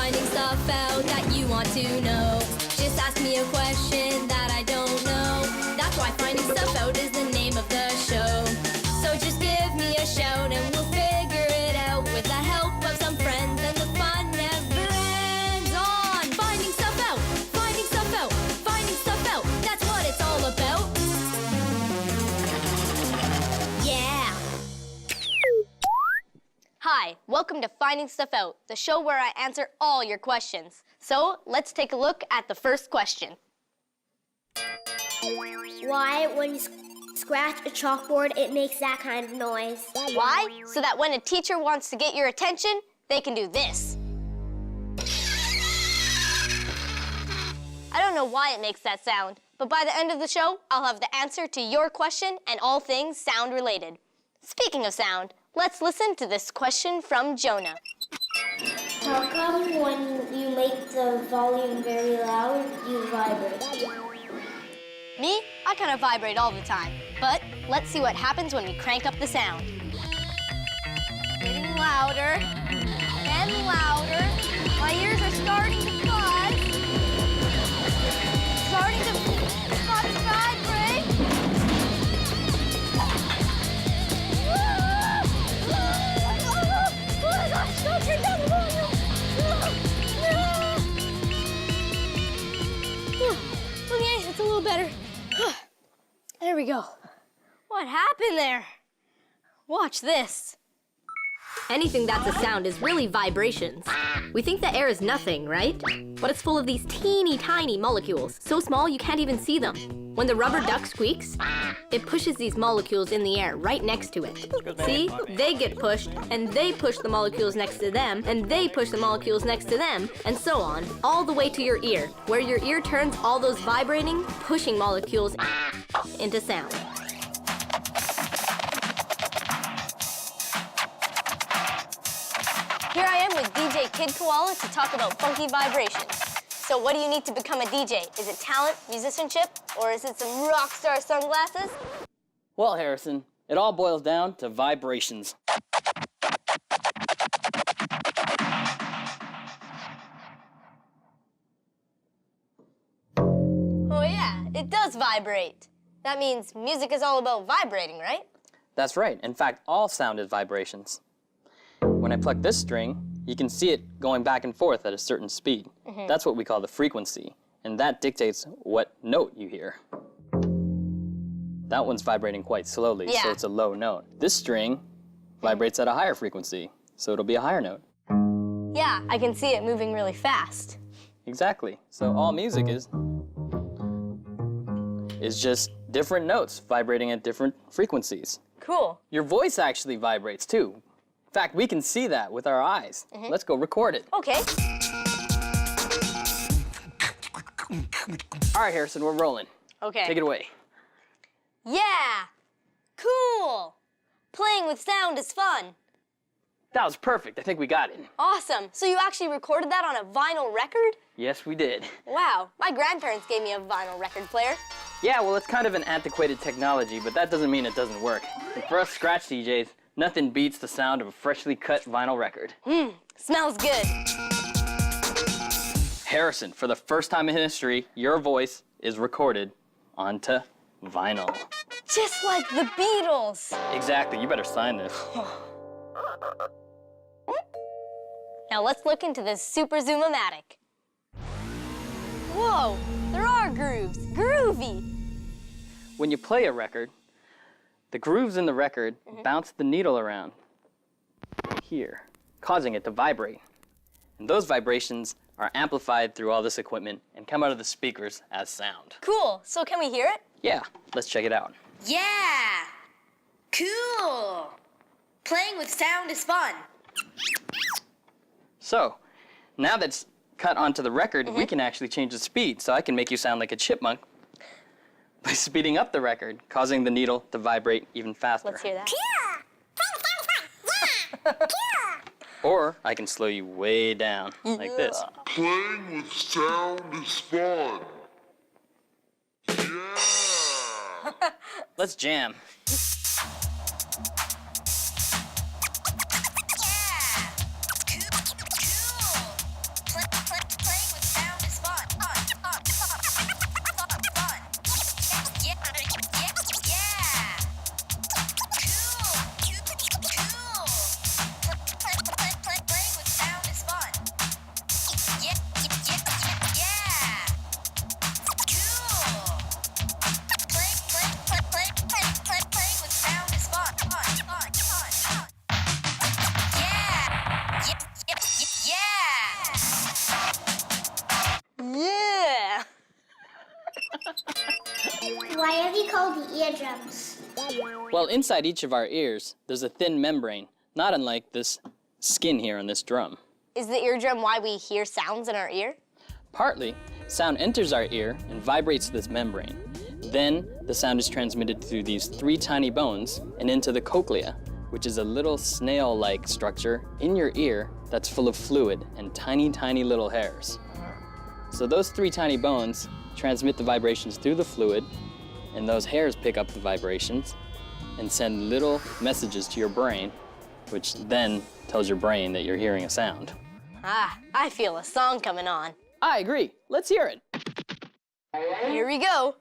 finding stuff out that you want to know. Just ask me a question that I don't know. That's why Finding Stuff Out is the name of the show. So just give me a shout and we'll figure it out with the help of some friends, and the fun never ends on Finding Stuff Out, Finding Stuff Out, Finding Stuff Out. That's what it's all about. Yeah. Hi, welcome to Finding Stuff Out, the show where I answer all your questions. So, let's take a look at the first question. Why, when you scratch a chalkboard, it makes that kind of noise? Why? So that when a teacher wants to get your attention, they can do this. I don't know why it makes that sound, but by the end of the show, I'll have the answer to your question and all things sound related. Speaking of sound, let's listen to this question from Jonah. How come when you make the volume very loud, you vibrate? Me? I kind of vibrate all the time. But let's see what happens when we crank up the sound. Getting louder and louder. My ears are starting to buzz. Starting to vibrate. Oh my gosh, don't turn down the volume. Okay, it's a little better. There we go. What happened there? Watch this. Anything that's a sound is really vibrations. We think that air is nothing, right? But it's full of these teeny tiny molecules, so small you can't even see them. When the rubber duck squeaks, it pushes these molecules in the air right next to it. See? They get pushed, and they push the molecules next to them, and they push the molecules next to them, and so on, all the way to your ear, where your ear turns all those vibrating, pushing molecules into sound. Here I am with DJ Kid Koala to talk about funky vibrations. So what do you need to become a DJ? Is it talent, musicianship, or is it some rock star sunglasses? Well, Harrison, it all boils down to vibrations. Oh yeah, it does vibrate. That means music is all about vibrating, right? That's right. In fact, all sound is vibrations. When I pluck this string, you can see it going back and forth at a certain speed. That's what we call the frequency, and that dictates what note you hear. That one's vibrating quite slowly, so it's a low note. This string vibrates at a higher frequency, so it'll be a higher note. Yeah, I can see it moving really fast. Exactly. So all music is just different notes vibrating at different frequencies. Cool. Your voice actually vibrates too. In fact, we can see that with our eyes. Let's go record it. Okay. All right, Harrison, we're rolling. Okay. Take it away. Yeah! Cool! Playing with sound is fun. That was perfect. I think we got it. Awesome. So you actually recorded that on a vinyl record? Yes, we did. Wow. My grandparents gave me a vinyl record player. Yeah, well, it's kind of an antiquated technology, but that doesn't mean it doesn't work. And for us scratch DJs, nothing beats the sound of a freshly cut vinyl record. Smells good. Harrison, for the first time in history, your voice is recorded onto vinyl. Just like the Beatles. Exactly. You better sign this. Now let's look into this Super Zoom-o-matic. Whoa, there are grooves. Groovy. When you play a record, the grooves in the record bounce the needle around here, causing it to vibrate. And those vibrations are amplified through all this equipment and come out of the speakers as sound. Cool. So can we hear it? Yeah, let's check it out. Yeah. Cool. Playing with sound is fun. So, now that it's cut onto the record, we can actually change the speed. So I can make you sound like a chipmunk by speeding up the record, causing the needle to vibrate even faster. Let's hear that. Or I can slow you way down, like this. Playing with sound is fun. Yeah! Let's jam. Why are they called the eardrums? Well, inside each of our ears, there's a thin membrane, not unlike this skin here on this drum. Is the eardrum why we hear sounds in our ear? Partly, sound enters our ear and vibrates this membrane. Then, the sound is transmitted through these 3 tiny bones and into the cochlea, which is a little snail-like structure in your ear that's full of fluid and tiny, tiny little hairs. So those 3 tiny bones transmit the vibrations through the fluid, and those hairs pick up the vibrations and send little messages to your brain, which then tells your brain that you're hearing a sound. Ah, I feel a song coming on. I agree. Let's hear it. Here we go.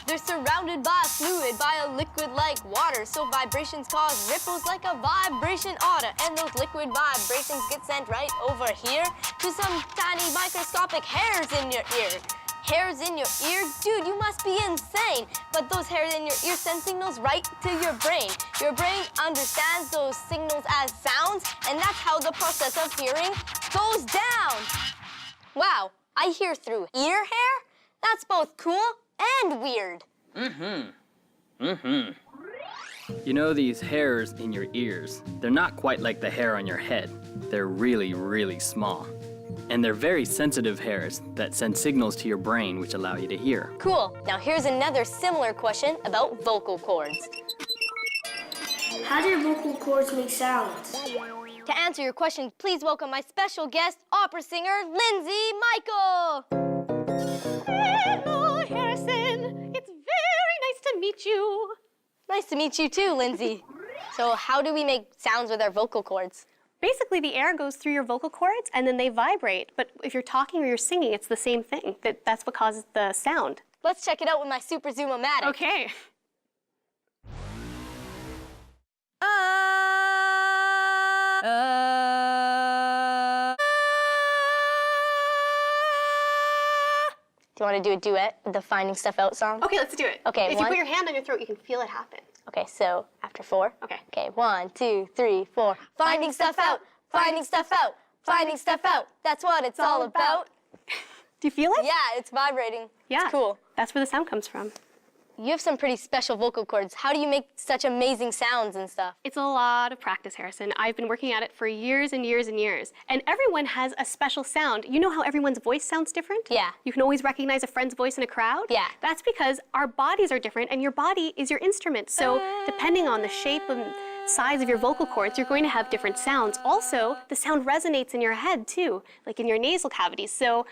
They're surrounded by a fluid, by a liquid like water, so vibrations cause ripples like a vibration oughta. And those liquid vibrations get sent right over here to some tiny microscopic hairs in your ear. Hairs in your ear? Dude, you must be insane. But those hairs in your ear send signals right to your brain. Your brain understands those signals as sounds, and that's how the process of hearing goes down. Wow, I hear through ear hair? That's both cool and weird. You know these hairs in your ears, they're not quite like the hair on your head. They're really, really small. And they're very sensitive hairs that send signals to your brain which allow you to hear. Cool. Now here's another similar question about vocal cords. How do your vocal cords make sounds? To answer your question, please welcome my special guest, opera singer Lindsay Michael. Hello, Harrison. It's very nice to meet you. Nice to meet you too, Lindsay. So how do we make sounds with our vocal cords? Basically, the air goes through your vocal cords and then they vibrate. But if you're talking or you're singing, it's the same thing. That's what causes the sound. Let's check it out with my Super Zoom-O-Matic. Okay. Do you want to do a duet with the Finding Stuff Out song? Okay, let's do it. Okay, If you put your hand on your throat, you can feel it happen. Okay, so after 4? Okay. Okay, 1, 2, 3, 4. Finding stuff out, finding stuff out, finding stuff out. That's what it's all about. Do you feel it? Yeah, it's vibrating. Yeah. It's cool. That's where the sound comes from. You have some pretty special vocal cords. How do you make such amazing sounds and stuff? It's a lot of practice, Harrison. I've been working at it for years and years and years. And everyone has a special sound. You know how everyone's voice sounds different? Yeah. You can always recognize a friend's voice in a crowd? Yeah. That's because our bodies are different and your body is your instrument. So depending on the shape and size of your vocal cords, you're going to have different sounds. Also, the sound resonates in your head too, like in your nasal cavities. So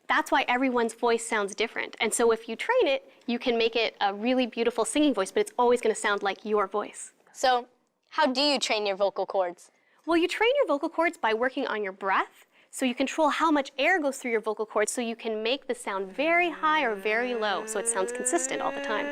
that's why everyone's voice sounds different. And so if you train it, you can make it a really beautiful singing voice, but it's always going to sound like your voice. So how do you train your vocal cords? Well, you train your vocal cords by working on your breath. So you control how much air goes through your vocal cords so you can make the sound very high or very low so it sounds consistent all the time.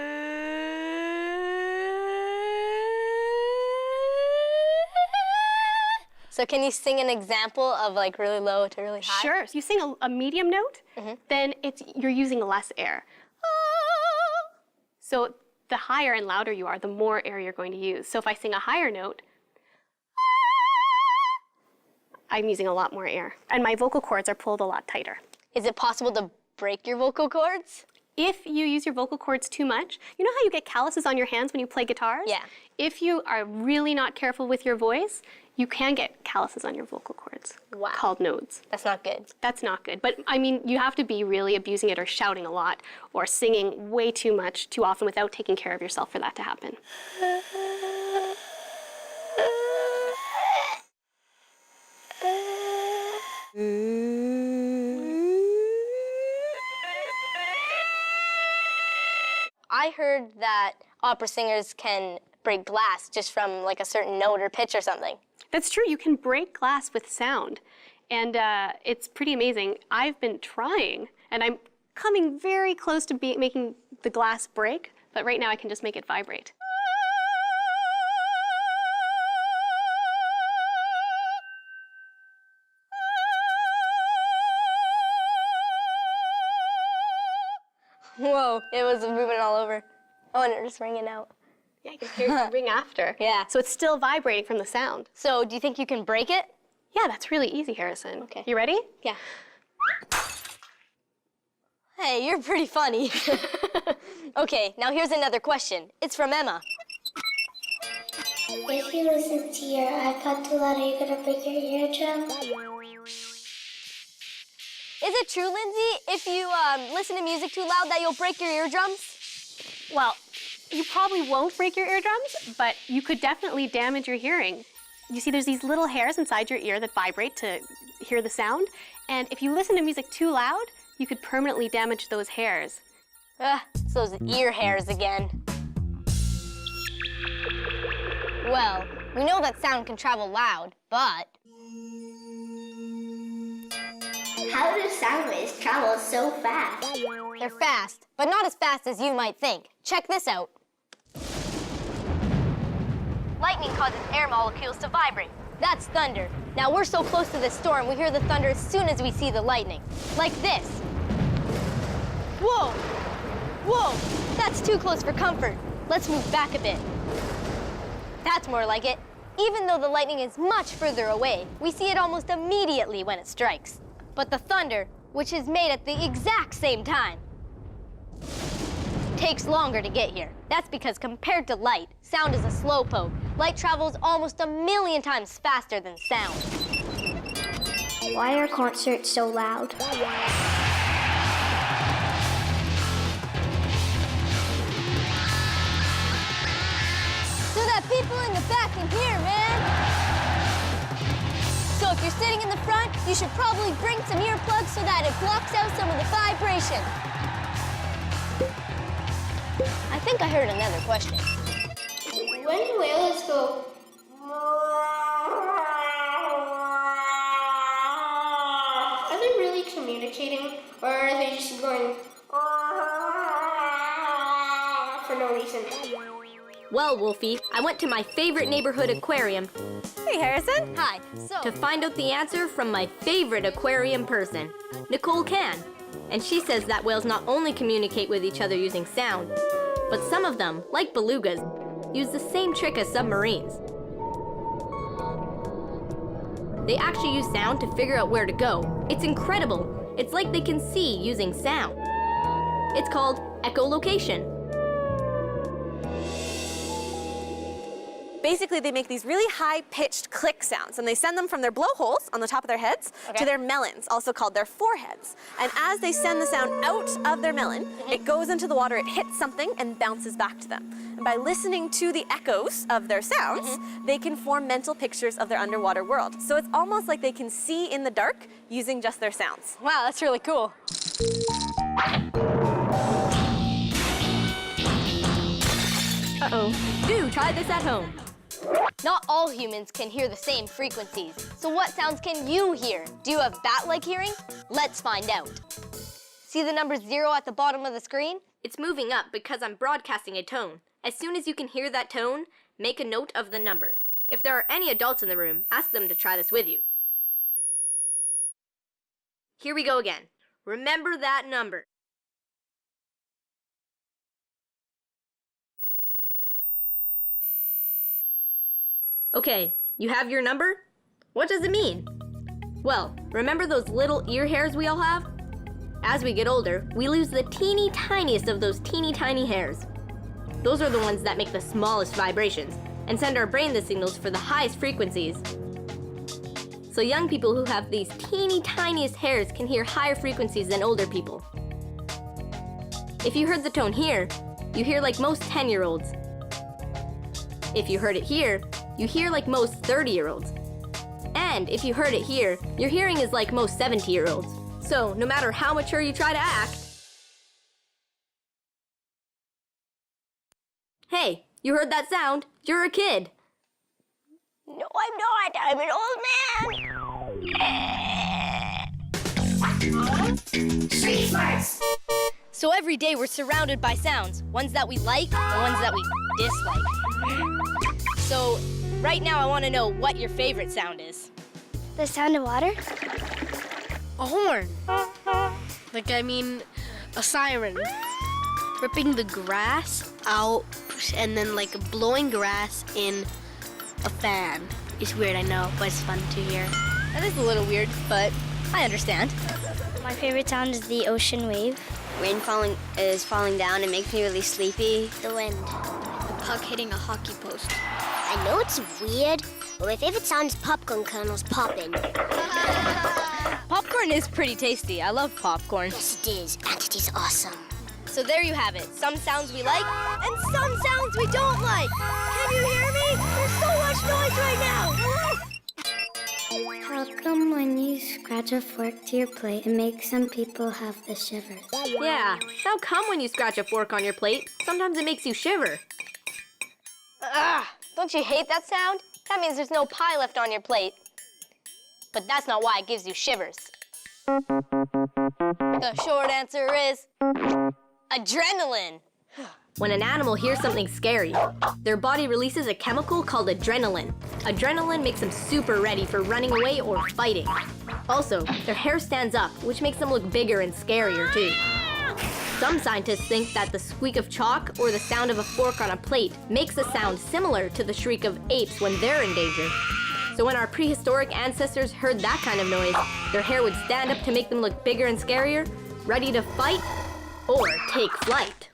So can you sing an example of like really low to really high? Sure. So you sing a medium note, then you're using less air. So the higher and louder you are, the more air you're going to use. So if I sing a higher note, I'm using a lot more air. And my vocal cords are pulled a lot tighter. Is it possible to break your vocal cords? If you use your vocal cords too much, you know how you get calluses on your hands when you play guitars? Yeah. If you are really not careful with your voice, you can get calluses on your vocal cords. Wow. Called nodes. That's not good. That's not good. But I mean, you have to be really abusing it or shouting a lot or singing way too much too often without taking care of yourself for that to happen. I heard that opera singers can break glass just from like a certain note or pitch or something. That's true. You can break glass with sound. And it's pretty amazing. I've been trying, and I'm coming very close to making the glass break, but right now I can just make it vibrate. Whoa, it was moving all over. Oh, and it was ringing out. Yeah, you can hear it ring after. Yeah. So it's still vibrating from the sound. So do you think you can break it? Yeah, that's really easy, Harrison. Okay. You ready? Yeah. Hey, you're pretty funny. Okay, now here's another question. It's from Emma. If you listen to your iPod too loud, are you gonna break your eardrum? Is it true, Lindsay, if you listen to music too loud that you'll break your eardrums? Well, you probably won't break your eardrums, but you could definitely damage your hearing. You see, there's these little hairs inside your ear that vibrate to hear the sound, and if you listen to music too loud, you could permanently damage those hairs. It's those ear hairs again. Well, we know that sound can travel loud, but... How do sound waves travel so fast? They're fast, but not as fast as you might think. Check this out. Lightning causes air molecules to vibrate. That's thunder. Now we're so close to this storm, we hear the thunder as soon as we see the lightning. Like this. Whoa! Whoa! That's too close for comfort. Let's move back a bit. That's more like it. Even though the lightning is much further away, we see it almost immediately when it strikes. But the thunder, which is made at the exact same time, takes longer to get here. That's because compared to light, sound is a slowpoke. Light travels almost 1,000,000 times faster than sound. Why are concerts so loud? So that people in the back can hear, man. So if you're sitting in the front, you should probably bring some earplugs so that it blocks out some of the vibration. I think I heard another question. When whales go... Are they really communicating, or are they just going... for no reason? Well, Wolfie, I went to my favorite neighborhood aquarium. Hey, Harrison. Hi, so... To find out the answer from my favorite aquarium person, Nicole Can. And she says that whales not only communicate with each other using sound, but some of them, like belugas, use the same trick as submarines. They actually use sound to figure out where to go. It's incredible. It's like they can see using sound. It's called echolocation. Basically, they make these really high-pitched click sounds, and they send them from their blowholes on the top of their heads to their melons, also called their foreheads. And as they send the sound out of their melon, it goes into the water, it hits something, and bounces back to them. And by listening to the echoes of their sounds, they can form mental pictures of their underwater world. So it's almost like they can see in the dark using just their sounds. Wow, that's really cool. Uh-oh. Do try this at home. Not all humans can hear the same frequencies. So what sounds can you hear? Do you have bat-like hearing? Let's find out. See the number 0 at the bottom of the screen? It's moving up because I'm broadcasting a tone. As soon as you can hear that tone, make a note of the number. If there are any adults in the room, ask them to try this with you. Here we go again. Remember that number. Okay, you have your number? What does it mean? Well, remember those little ear hairs we all have? As we get older, we lose the teeny tiniest of those teeny tiny hairs. Those are the ones that make the smallest vibrations and send our brain the signals for the highest frequencies. So young people who have these teeny tiniest hairs can hear higher frequencies than older people. If you heard the tone here, you hear like most 10-year-olds. If you heard it here, you hear like most 30-year-olds. And if you heard it here, your hearing is like most 70-year-olds. So no matter how mature you try to act... Hey, you heard that sound? You're a kid. No, I'm not. I'm an old man. Street Smarts! So every day we're surrounded by sounds, ones that we like and ones that we dislike. So right now I want to know what your favorite sound is. The sound of water? A horn. A siren. Ripping the grass out and then blowing grass in a fan. It's weird, I know, but it's fun to hear. That is a little weird, but I understand. My favorite sound is the ocean wave. Rain is falling down. It makes me really sleepy. The wind. The puck hitting a hockey post. I know it's weird, but my favorite sound is popcorn kernels popping. Popcorn is pretty tasty. I love popcorn. Yes, it is, and it is awesome. So there you have it. Some sounds we like, and some sounds we don't like. Can you hear me? There's so much noise right now. How come when you scratch a fork to your plate, it makes some people have the shivers? Yeah, how come when you scratch a fork on your plate, sometimes it makes you shiver? Don't you hate that sound? That means there's no pie left on your plate. But that's not why it gives you shivers. The short answer is adrenaline. When an animal hears something scary, their body releases a chemical called adrenaline. Adrenaline makes them super ready for running away or fighting. Also, their hair stands up, which makes them look bigger and scarier too. Some scientists think that the squeak of chalk or the sound of a fork on a plate makes a sound similar to the shriek of apes when they're in danger. So when our prehistoric ancestors heard that kind of noise, their hair would stand up to make them look bigger and scarier, ready to fight or take flight.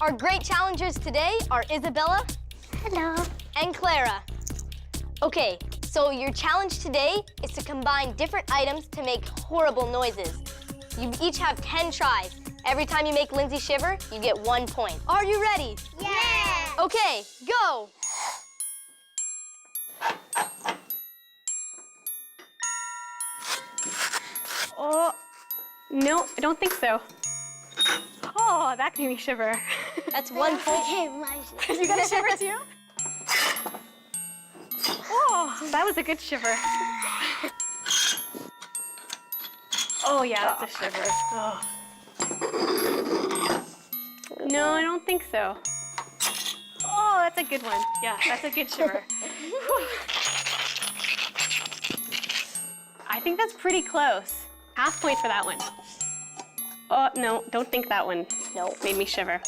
Our great challengers today are Isabella. Hello. And Clara. Okay, so your challenge today is to combine different items to make horrible noises. You each have 10 tries. Every time you make Lindsay shiver, you get 1 point. Are you ready? Yeah. Okay, go. Oh, no, I don't think so. Oh, that made me shiver. That's 1 point. You got a shiver too? Oh, that was a good shiver. Oh yeah, that's a shiver. Oh. No, I don't think so. Oh, that's a good one. Yeah, that's a good shiver. Whew. I think that's pretty close. Half point for that one. Oh, no, don't think that one. No. Made me shiver.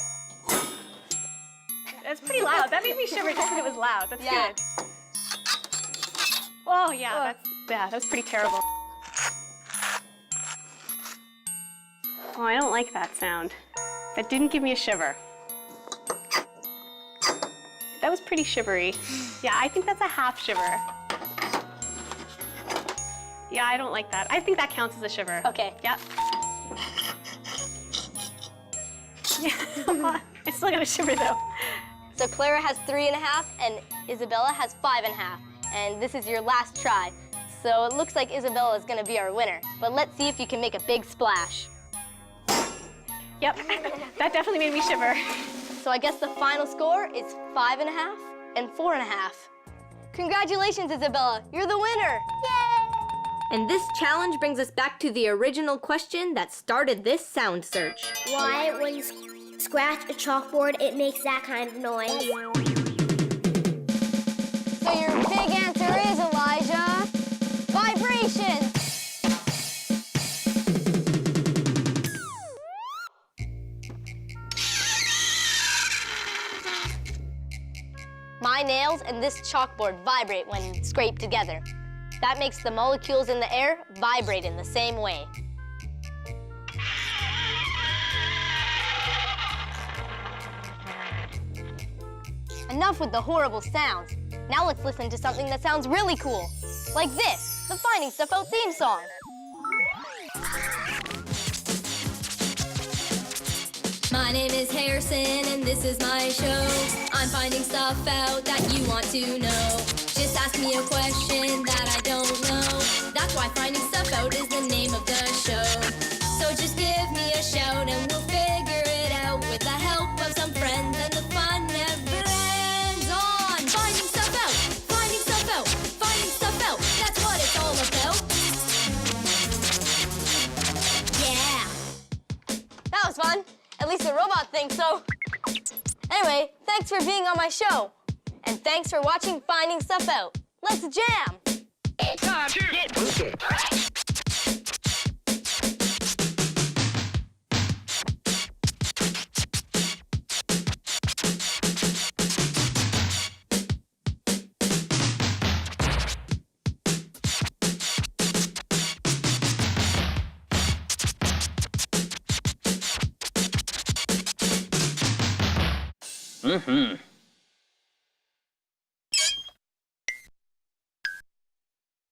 That's pretty loud. That made me shiver just because it was loud. That's Yeah. good. Oh, yeah, that's pretty terrible. Oh, I don't like that sound. That didn't give me a shiver. That was pretty shivery. Yeah, I think that's a half shiver. Yeah, I don't like that. I think that counts as a shiver. Okay. Yeah. Yeah, I still got a shiver though. So Clara has 3.5 and Isabella has 5.5. And this is your last try. So it looks like Isabella is gonna be our winner. But let's see if you can make a big splash. Yep, that definitely made me shiver. So I guess the final score is 5.5 and 4.5. Congratulations, Isabella, you're the winner. And this challenge brings us back to the original question that started this sound search. Why, when you scratch a chalkboard, it makes that kind of noise? So your big answer is, Elijah, vibration. My nails and this chalkboard vibrate when scraped together. That makes the molecules in the air vibrate in the same way. Enough with the horrible sounds. Now let's listen to something that sounds really cool. Like this, the Finding Stuff Out theme song. My name is Harrison and this is my show. I'm finding stuff out that you want to know. Just ask me a question that I don't know. That's why Finding Stuff Out is the name of the show. So just give me a shout and we'll figure it out with the help of some friends, and the fun never ends on Finding Stuff Out, Finding Stuff Out, Finding Stuff Out. That's what it's all about. Yeah. That was fun. At least the robot thinks so. Anyway, thanks for being on my show. And thanks for watching Finding Stuff Out. Let's jam! Mm-hmm.